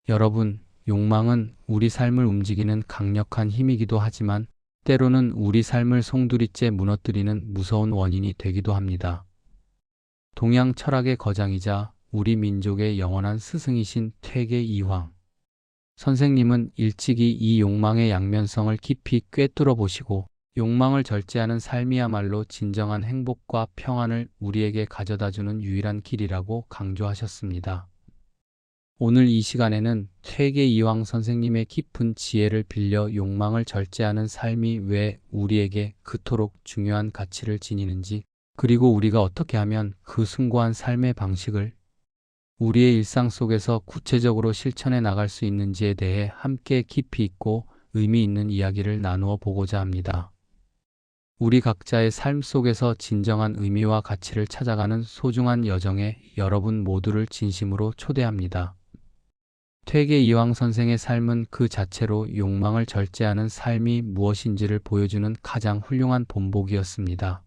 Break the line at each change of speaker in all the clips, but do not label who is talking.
여러분, 욕망은 우리 삶을 움직이는 강력한 힘이기도 하지만 때로는 우리 삶을 송두리째 무너뜨리는 무서운 원인이 되기도 합니다. 동양 철학의 거장이자 우리 민족의 영원한 스승이신 퇴계 이황 선생님은 일찍이 이 욕망의 양면성을 깊이 꿰뚫어 보시고 욕망을 절제하는 삶이야말로 진정한 행복과 평안을 우리에게 가져다주는 유일한 길이라고 강조하셨습니다. 오늘 이 시간에는 퇴계 이황 선생님의 깊은 지혜를 빌려 욕망을 절제하는 삶이 왜 우리에게 그토록 중요한 가치를 지니는지, 그리고 우리가 어떻게 하면 그 숭고한 삶의 방식을 우리의 일상 속에서 구체적으로 실천해 나갈 수 있는지에 대해 함께 깊이 있고 의미 있는 이야기를 나누어 보고자 합니다. 우리 각자의 삶 속에서 진정한 의미와 가치를 찾아가는 소중한 여정에 여러분 모두를 진심으로 초대합니다. 퇴계 이황 선생의 삶은 그 자체로 욕망을 절제하는 삶이 무엇인지를 보여주는 가장 훌륭한 본보기였습니다.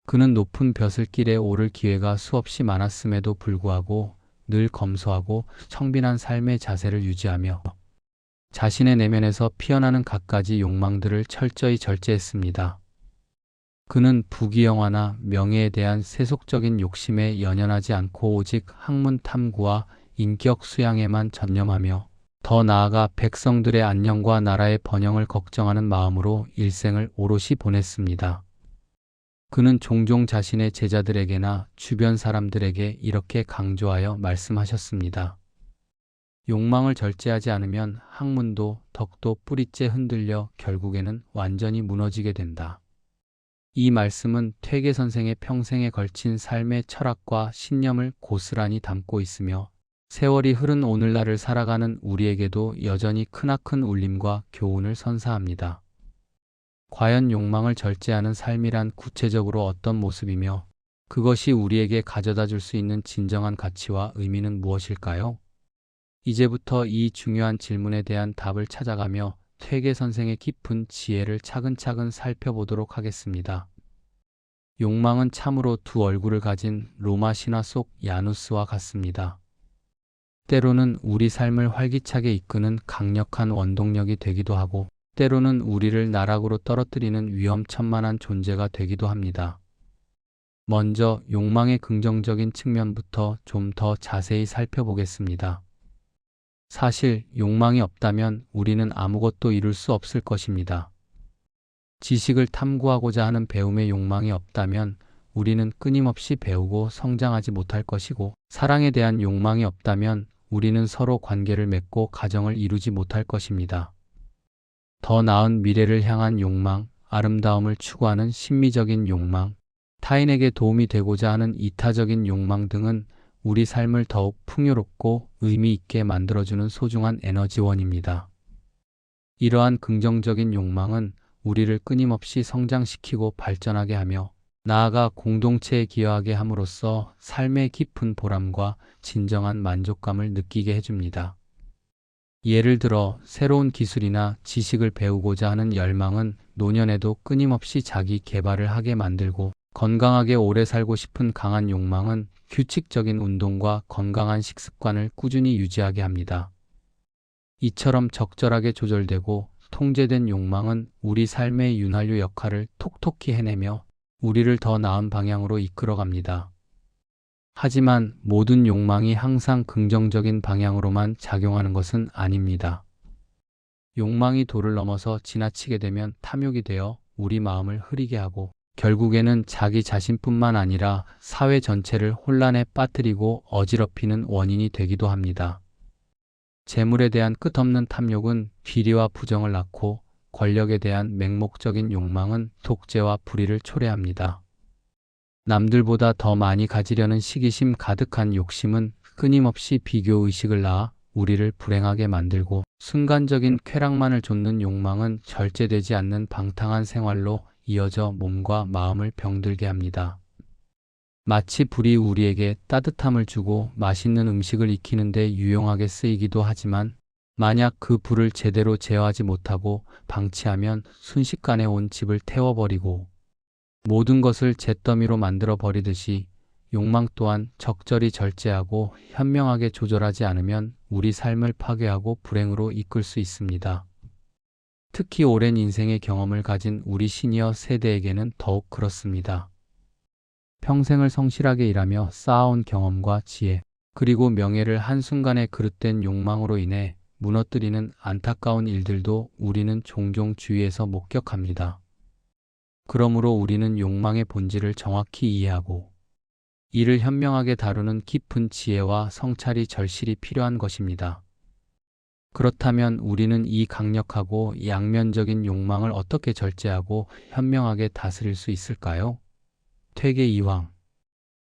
그는 높은 벼슬길에 오를 기회가 수없이 많았음에도 불구하고 늘 검소하고 청빈한 삶의 자세를 유지하며 자신의 내면에서 피어나는 갖가지 욕망들을 철저히 절제했습니다. 그는 부귀영화나 명예에 대한 세속적인 욕심에 연연하지 않고 오직 학문 탐구와 인격 수양에만 전념하며 더 나아가 백성들의 안녕과 나라의 번영을 걱정하는 마음으로 일생을 오롯이 보냈습니다. 그는 종종 자신의 제자들에게나 주변 사람들에게 이렇게 강조하여 말씀하셨습니다. 욕망을 절제하지 않으면 학문도 덕도 뿌리째 흔들려 결국에는 완전히 무너지게 된다. 이 말씀은 퇴계 선생의 평생에 걸친 삶의 철학과 신념을 고스란히 담고 있으며 세월이 흐른 오늘날을 살아가는 우리에게도 여전히 크나큰 울림과 교훈을 선사합니다. 과연 욕망을 절제하는 삶이란 구체적으로 어떤 모습이며 그것이 우리에게 가져다 줄 수 있는 진정한 가치와 의미는 무엇일까요? 이제부터 이 중요한 질문에 대한 답을 찾아가며 퇴계 선생의 깊은 지혜를 차근차근 살펴보도록 하겠습니다. 욕망은 참으로 두 얼굴을 가진 로마 신화 속 야누스와 같습니다. 때로는 우리 삶을 활기차게 이끄는 강력한 원동력이 되기도 하고 때로는 우리를 나락으로 떨어뜨리는 위험천만한 존재가 되기도 합니다. 먼저 욕망의 긍정적인 측면부터 좀 더 자세히 살펴보겠습니다. 사실 욕망이 없다면 우리는 아무것도 이룰 수 없을 것입니다. 지식을 탐구하고자 하는 배움의 욕망이 없다면 우리는 끊임없이 배우고 성장하지 못할 것이고, 사랑에 대한 욕망이 없다면 우리는 서로 관계를 맺고 가정을 이루지 못할 것입니다. 더 나은 미래를 향한 욕망, 아름다움을 추구하는 심미적인 욕망, 타인에게 도움이 되고자 하는 이타적인 욕망 등은 우리 삶을 더욱 풍요롭고 의미 있게 만들어주는 소중한 에너지원입니다. 이러한 긍정적인 욕망은 우리를 끊임없이 성장시키고 발전하게 하며 나아가 공동체에 기여하게 함으로써 삶의 깊은 보람과 진정한 만족감을 느끼게 해줍니다. 예를 들어 새로운 기술이나 지식을 배우고자 하는 열망은 노년에도 끊임없이 자기 개발을 하게 만들고, 건강하게 오래 살고 싶은 강한 욕망은 규칙적인 운동과 건강한 식습관을 꾸준히 유지하게 합니다. 이처럼 적절하게 조절되고 통제된 욕망은 우리 삶의 윤활유 역할을 톡톡히 해내며 우리를 더 나은 방향으로 이끌어갑니다. 하지만 모든 욕망이 항상 긍정적인 방향으로만 작용하는 것은 아닙니다. 욕망이 도를 넘어서 지나치게 되면 탐욕이 되어 우리 마음을 흐리게 하고 결국에는 자기 자신뿐만 아니라 사회 전체를 혼란에 빠뜨리고 어지럽히는 원인이 되기도 합니다. 재물에 대한 끝없는 탐욕은 비리와 부정을 낳고, 권력에 대한 맹목적인 욕망은 독재와 불의를 초래합니다. 남들보다 더 많이 가지려는 시기심 가득한 욕심은 끊임없이 비교의식을 낳아 우리를 불행하게 만들고, 순간적인 쾌락만을 좇는 욕망은 절제되지 않는 방탕한 생활로 이어져 몸과 마음을 병들게 합니다. 마치 불이 우리에게 따뜻함을 주고 맛있는 음식을 익히는 데 유용하게 쓰이기도 하지만, 만약 그 불을 제대로 제어하지 못하고 방치하면 순식간에 온 집을 태워버리고 모든 것을 잿더미로 만들어 버리듯이 욕망 또한 적절히 절제하고 현명하게 조절하지 않으면 우리 삶을 파괴하고 불행으로 이끌 수 있습니다. 특히 오랜 인생의 경험을 가진 우리 시니어 세대에게는 더욱 그렇습니다. 평생을 성실하게 일하며 쌓아온 경험과 지혜, 그리고 명예를 한순간에 그릇된 욕망으로 인해 무너뜨리는 안타까운 일들도 우리는 종종 주위에서 목격합니다. 그러므로 우리는 욕망의 본질을 정확히 이해하고 이를 현명하게 다루는 깊은 지혜와 성찰이 절실히 필요한 것입니다. 그렇다면 우리는 이 강력하고 양면적인 욕망을 어떻게 절제하고 현명하게 다스릴 수 있을까요? 퇴계 이황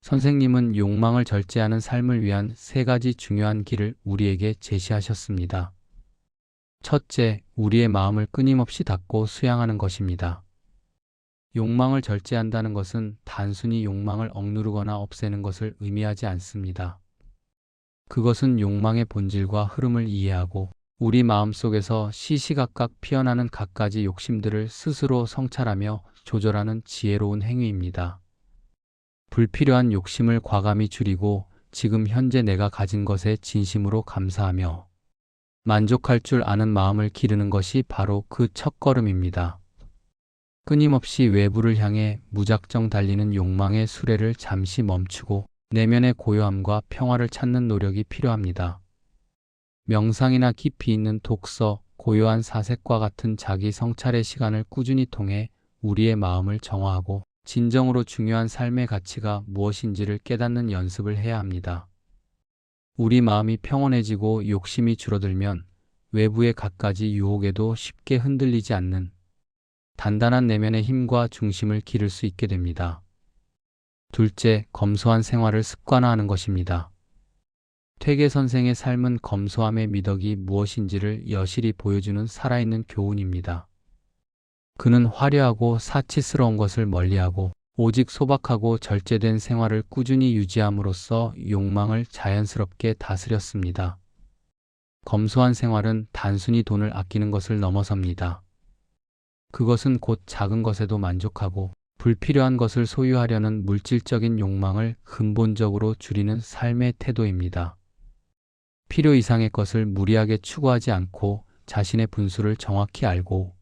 선생님은 욕망을 절제하는 삶을 위한 3가지 중요한 길을 우리에게 제시하셨습니다. 첫째, 우리의 마음을 끊임없이 닫고 수양하는 것입니다. 욕망을 절제한다는 것은 단순히 욕망을 억누르거나 없애는 것을 의미하지 않습니다. 그것은 욕망의 본질과 흐름을 이해하고 우리 마음속에서 시시각각 피어나는 갖가지 욕심들을 스스로 성찰하며 조절하는 지혜로운 행위입니다. 불필요한 욕심을 과감히 줄이고 지금 현재 내가 가진 것에 진심으로 감사하며 만족할 줄 아는 마음을 기르는 것이 바로 그 첫걸음입니다. 끊임없이 외부를 향해 무작정 달리는 욕망의 수레를 잠시 멈추고 내면의 고요함과 평화를 찾는 노력이 필요합니다. 명상이나 깊이 있는 독서, 고요한 사색과 같은 자기 성찰의 시간을 꾸준히 통해 우리의 마음을 정화하고 진정으로 중요한 삶의 가치가 무엇인지를 깨닫는 연습을 해야 합니다. 우리 마음이 평온해지고 욕심이 줄어들면 외부의 갖가지 유혹에도 쉽게 흔들리지 않는 단단한 내면의 힘과 중심을 기를 수 있게 됩니다. 둘째, 검소한 생활을 습관화하는 것입니다. 퇴계 선생의 삶은 검소함의 미덕이 무엇인지를 여실히 보여주는 살아있는 교훈입니다. 그는 화려하고 사치스러운 것을 멀리하고 오직 소박하고 절제된 생활을 꾸준히 유지함으로써 욕망을 자연스럽게 다스렸습니다. 검소한 생활은 단순히 돈을 아끼는 것을 넘어섭니다. 그것은 곧 작은 것에도 만족하고 불필요한 것을 소유하려는 물질적인 욕망을 근본적으로 줄이는 삶의 태도입니다. 필요 이상의 것을 무리하게 추구하지 않고 자신의 분수를 정확히 알고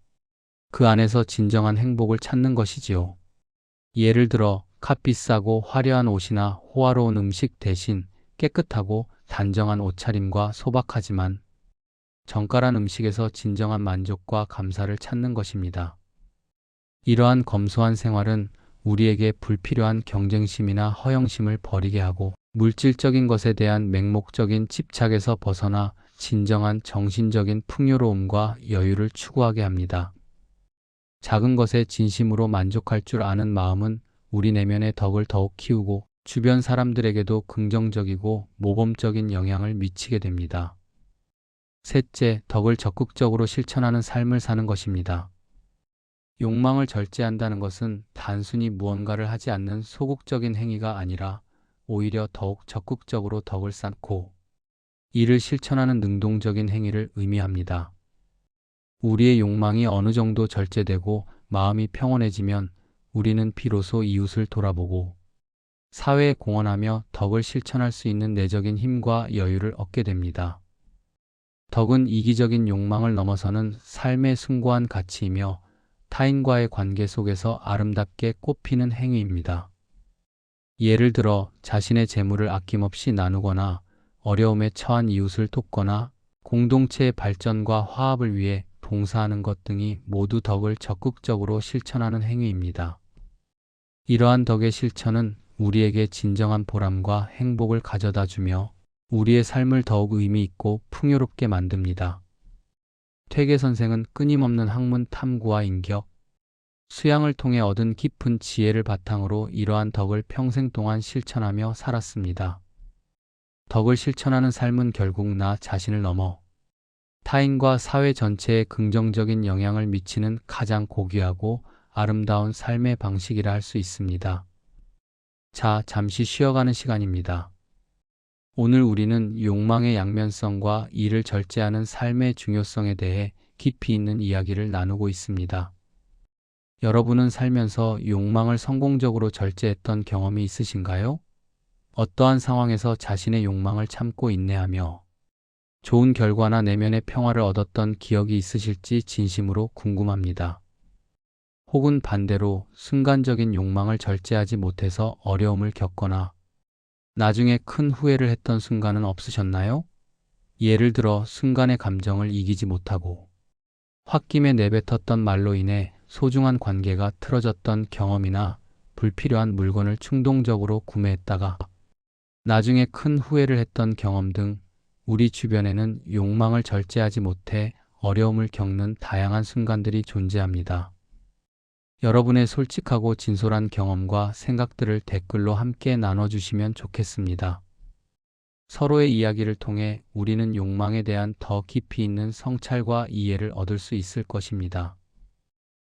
그 안에서 진정한 행복을 찾는 것이지요. 예를 들어 값 비싸고 화려한 옷이나 호화로운 음식 대신 깨끗하고 단정한 옷차림과 소박하지만 정갈한 음식에서 진정한 만족과 감사를 찾는 것입니다. 이러한 검소한 생활은 우리에게 불필요한 경쟁심이나 허영심을 버리게 하고 물질적인 것에 대한 맹목적인 집착에서 벗어나 진정한 정신적인 풍요로움과 여유를 추구하게 합니다. 작은 것에 진심으로 만족할 줄 아는 마음은 우리 내면의 덕을 더욱 키우고 주변 사람들에게도 긍정적이고 모범적인 영향을 미치게 됩니다. 셋째, 덕을 적극적으로 실천하는 삶을 사는 것입니다. 욕망을 절제한다는 것은 단순히 무언가를 하지 않는 소극적인 행위가 아니라 오히려 더욱 적극적으로 덕을 쌓고 이를 실천하는 능동적인 행위를 의미합니다. 우리의 욕망이 어느 정도 절제되고 마음이 평온해지면 우리는 비로소 이웃을 돌아보고 사회에 공헌하며 덕을 실천할 수 있는 내적인 힘과 여유를 얻게 됩니다. 덕은 이기적인 욕망을 넘어서는 삶의 숭고한 가치이며 타인과의 관계 속에서 아름답게 꽃피는 행위입니다. 예를 들어 자신의 재물을 아낌없이 나누거나 어려움에 처한 이웃을 돕거나 공동체의 발전과 화합을 위해 봉사하는 것 등이 모두 덕을 적극적으로 실천하는 행위입니다. 이러한 덕의 실천은 우리에게 진정한 보람과 행복을 가져다 주며 우리의 삶을 더욱 의미 있고 풍요롭게 만듭니다. 퇴계 선생은 끊임없는 학문 탐구와 인격, 수양을 통해 얻은 깊은 지혜를 바탕으로 이러한 덕을 평생 동안 실천하며 살았습니다. 덕을 실천하는 삶은 결국 나 자신을 넘어 타인과 사회 전체에 긍정적인 영향을 미치는 가장 고귀하고 아름다운 삶의 방식이라 할 수 있습니다. 자, 잠시 쉬어가는 시간입니다. 오늘 우리는 욕망의 양면성과 이를 절제하는 삶의 중요성에 대해 깊이 있는 이야기를 나누고 있습니다. 여러분은 살면서 욕망을 성공적으로 절제했던 경험이 있으신가요? 어떠한 상황에서 자신의 욕망을 참고 인내하며 좋은 결과나 내면의 평화를 얻었던 기억이 있으실지 진심으로 궁금합니다. 혹은 반대로 순간적인 욕망을 절제하지 못해서 어려움을 겪거나 나중에 큰 후회를 했던 순간은 없으셨나요? 예를 들어 순간의 감정을 이기지 못하고 홧김에 내뱉었던 말로 인해 소중한 관계가 틀어졌던 경험이나 불필요한 물건을 충동적으로 구매했다가 나중에 큰 후회를 했던 경험 등 우리 주변에는 욕망을 절제하지 못해 어려움을 겪는 다양한 순간들이 존재합니다. 여러분의 솔직하고 진솔한 경험과 생각들을 댓글로 함께 나눠주시면 좋겠습니다. 서로의 이야기를 통해 우리는 욕망에 대한 더 깊이 있는 성찰과 이해를 얻을 수 있을 것입니다.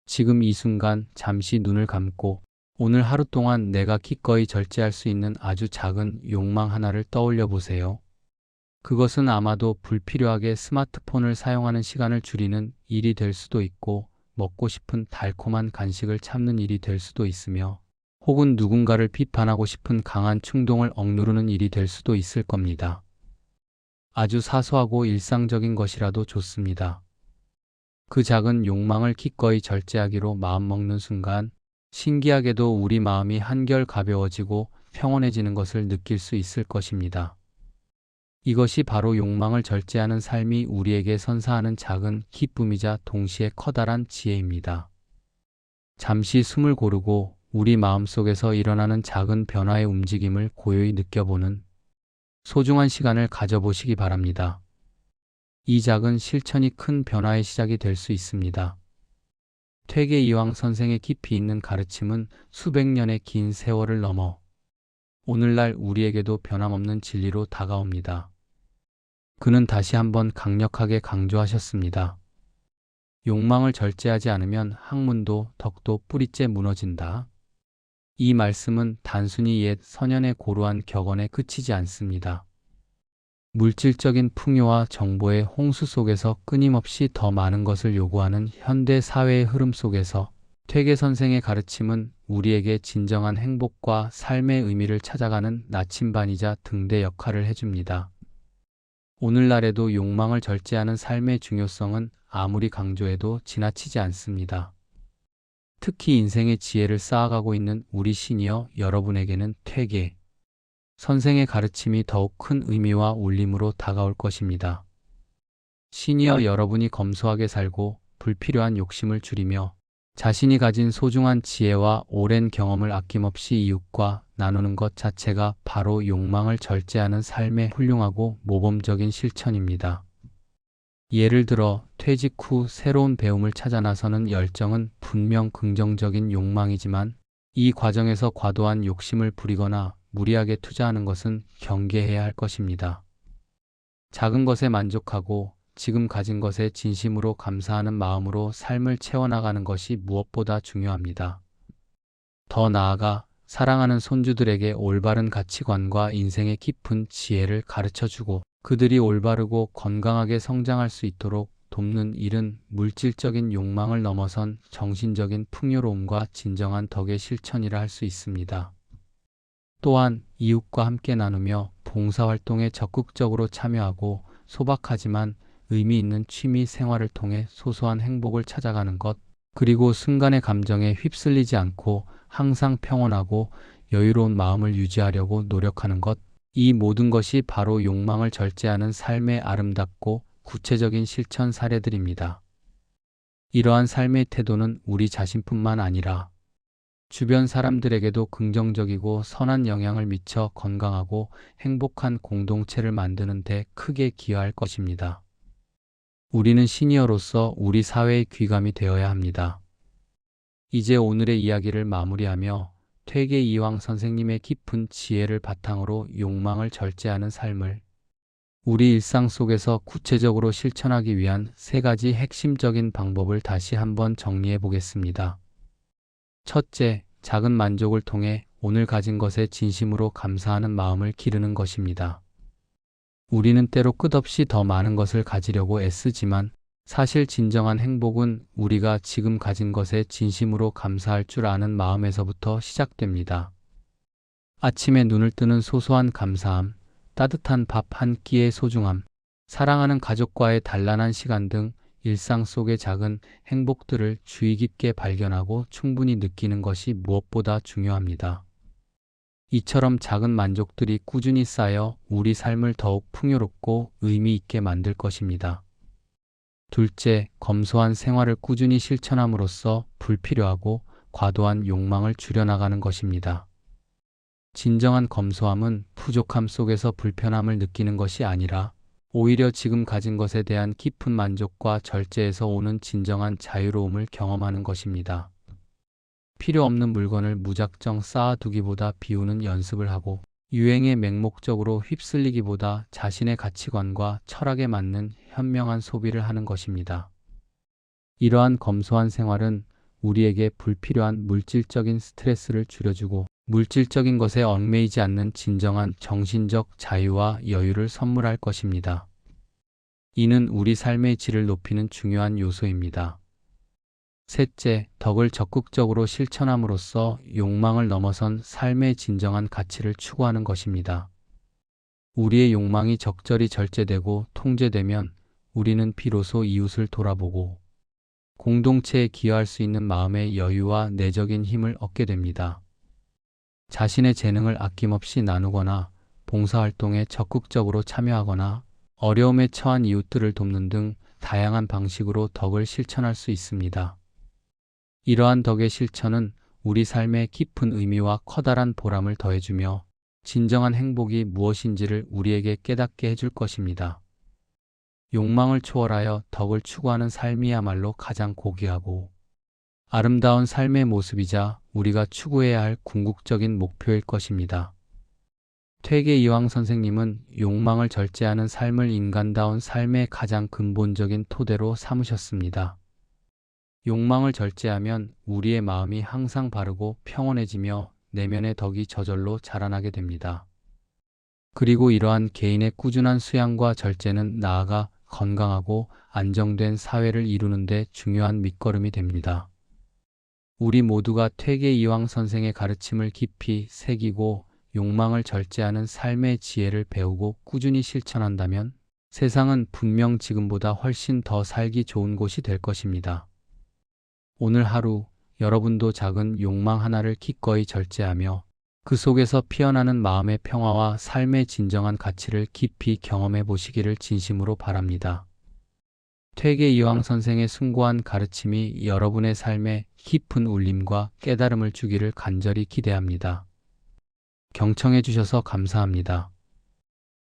지금 이 순간 잠시 눈을 감고 오늘 하루 동안 내가 기꺼이 절제할 수 있는 아주 작은 욕망 하나를 떠올려 보세요. 그것은 아마도 불필요하게 스마트폰을 사용하는 시간을 줄이는 일이 될 수도 있고, 먹고 싶은 달콤한 간식을 참는 일이 될 수도 있으며, 혹은 누군가를 비판하고 싶은 강한 충동을 억누르는 일이 될 수도 있을 겁니다. 아주 사소하고 일상적인 것이라도 좋습니다. 그 작은 욕망을 기꺼이 절제하기로 마음먹는 순간, 신기하게도 우리 마음이 한결 가벼워지고 평온해지는 것을 느낄 수 있을 것입니다. 이것이 바로 욕망을 절제하는 삶이 우리에게 선사하는 작은 기쁨이자 동시에 커다란 지혜입니다. 잠시 숨을 고르고 우리 마음속에서 일어나는 작은 변화의 움직임을 고요히 느껴보는 소중한 시간을 가져보시기 바랍니다. 이 작은 실천이 큰 변화의 시작이 될 수 있습니다. 퇴계 이황 선생의 깊이 있는 가르침은 수백 년의 긴 세월을 넘어 오늘날 우리에게도 변함없는 진리로 다가옵니다. 그는 다시 한번 강력하게 강조하셨습니다. 욕망을 절제하지 않으면 학문도 덕도 뿌리째 무너진다. 이 말씀은 단순히 옛 선현의 고루한 격언에 그치지 않습니다. 물질적인 풍요와 정보의 홍수 속에서 끊임없이 더 많은 것을 요구하는 현대 사회의 흐름 속에서 퇴계 선생의 가르침은 우리에게 진정한 행복과 삶의 의미를 찾아가는 나침반이자 등대 역할을 해줍니다. 오늘날에도 욕망을 절제하는 삶의 중요성은 아무리 강조해도 지나치지 않습니다. 특히 인생의 지혜를 쌓아가고 있는 우리 시니어 여러분에게는 퇴계 선생의 가르침이 더욱 큰 의미와 울림으로 다가올 것입니다. 시니어 여러분이 검소하게 살고 불필요한 욕심을 줄이며 자신이 가진 소중한 지혜와 오랜 경험을 아낌없이 이웃과 나누는 것 자체가 바로 욕망을 절제하는 삶의 훌륭하고 모범적인 실천입니다. 예를 들어 퇴직 후 새로운 배움을 찾아 나서는 열정은 분명 긍정적인 욕망이지만 이 과정에서 과도한 욕심을 부리거나 무리하게 투자하는 것은 경계해야 할 것입니다. 작은 것에 만족하고 지금 가진 것에 진심으로 감사하는 마음으로 삶을 채워나가는 것이 무엇보다 중요합니다. 더 나아가 사랑하는 손주들에게 올바른 가치관과 인생의 깊은 지혜를 가르쳐주고 그들이 올바르고 건강하게 성장할 수 있도록 돕는 일은 물질적인 욕망을 넘어선 정신적인 풍요로움과 진정한 덕의 실천이라 할 수 있습니다. 또한 이웃과 함께 나누며 봉사활동에 적극적으로 참여하고 소박하지만 의미 있는 취미 생활을 통해 소소한 행복을 찾아가는 것, 그리고 순간의 감정에 휩쓸리지 않고 항상 평온하고 여유로운 마음을 유지하려고 노력하는 것, 이 모든 것이 바로 욕망을 절제하는 삶의 아름답고 구체적인 실천 사례들입니다. 이러한 삶의 태도는 우리 자신뿐만 아니라 주변 사람들에게도 긍정적이고 선한 영향을 미쳐 건강하고 행복한 공동체를 만드는 데 크게 기여할 것입니다. 우리는 시니어로서 우리 사회의 귀감이 되어야 합니다. 이제 오늘의 이야기를 마무리하며 퇴계 이황 선생님의 깊은 지혜를 바탕으로 욕망을 절제하는 삶을 우리 일상 속에서 구체적으로 실천하기 위한 3가지 핵심적인 방법을 다시 한번 정리해 보겠습니다. 첫째, 작은 만족을 통해 오늘 가진 것에 진심으로 감사하는 마음을 기르는 것입니다. 우리는 때로 끝없이 더 많은 것을 가지려고 애쓰지만 사실 진정한 행복은 우리가 지금 가진 것에 진심으로 감사할 줄 아는 마음에서부터 시작됩니다. 아침에 눈을 뜨는 소소한 감사함, 따뜻한 밥 한 끼의 소중함, 사랑하는 가족과의 단란한 시간 등 일상 속의 작은 행복들을 주의 깊게 발견하고 충분히 느끼는 것이 무엇보다 중요합니다. 이처럼 작은 만족들이 꾸준히 쌓여 우리 삶을 더욱 풍요롭고 의미 있게 만들 것입니다. 둘째, 검소한 생활을 꾸준히 실천함으로써 불필요하고 과도한 욕망을 줄여나가는 것입니다. 진정한 검소함은 부족함 속에서 불편함을 느끼는 것이 아니라 오히려 지금 가진 것에 대한 깊은 만족과 절제에서 오는 진정한 자유로움을 경험하는 것입니다. 필요 없는 물건을 무작정 쌓아두기보다 비우는 연습을 하고 유행에 맹목적으로 휩쓸리기보다 자신의 가치관과 철학에 맞는 현명한 소비를 하는 것입니다. 이러한 검소한 생활은 우리에게 불필요한 물질적인 스트레스를 줄여주고 물질적인 것에 얽매이지 않는 진정한 정신적 자유와 여유를 선물할 것입니다. 이는 우리 삶의 질을 높이는 중요한 요소입니다. 셋째, 덕을 적극적으로 실천함으로써 욕망을 넘어선 삶의 진정한 가치를 추구하는 것입니다. 우리의 욕망이 적절히 절제되고 통제되면 우리는 비로소 이웃을 돌아보고 공동체에 기여할 수 있는 마음의 여유와 내적인 힘을 얻게 됩니다. 자신의 재능을 아낌없이 나누거나 봉사활동에 적극적으로 참여하거나 어려움에 처한 이웃들을 돕는 등 다양한 방식으로 덕을 실천할 수 있습니다. 이러한 덕의 실천은 우리 삶에 깊은 의미와 커다란 보람을 더해주며 진정한 행복이 무엇인지를 우리에게 깨닫게 해줄 것입니다. 욕망을 초월하여 덕을 추구하는 삶이야말로 가장 고귀하고 아름다운 삶의 모습이자 우리가 추구해야 할 궁극적인 목표일 것입니다. 퇴계 이황 선생님은 욕망을 절제하는 삶을 인간다운 삶의 가장 근본적인 토대로 삼으셨습니다. 욕망을 절제하면 우리의 마음이 항상 바르고 평온해지며 내면의 덕이 저절로 자라나게 됩니다. 그리고 이러한 개인의 꾸준한 수양과 절제는 나아가 건강하고 안정된 사회를 이루는 데 중요한 밑거름이 됩니다. 우리 모두가 퇴계 이황 선생의 가르침을 깊이 새기고 욕망을 절제하는 삶의 지혜를 배우고 꾸준히 실천한다면 세상은 분명 지금보다 훨씬 더 살기 좋은 곳이 될 것입니다. 오늘 하루 여러분도 작은 욕망 하나를 기꺼이 절제하며 그 속에서 피어나는 마음의 평화와 삶의 진정한 가치를 깊이 경험해 보시기를 진심으로 바랍니다. 퇴계 이황 선생의 숭고한 가르침이 여러분의 삶에 깊은 울림과 깨달음을 주기를 간절히 기대합니다. 경청해 주셔서 감사합니다.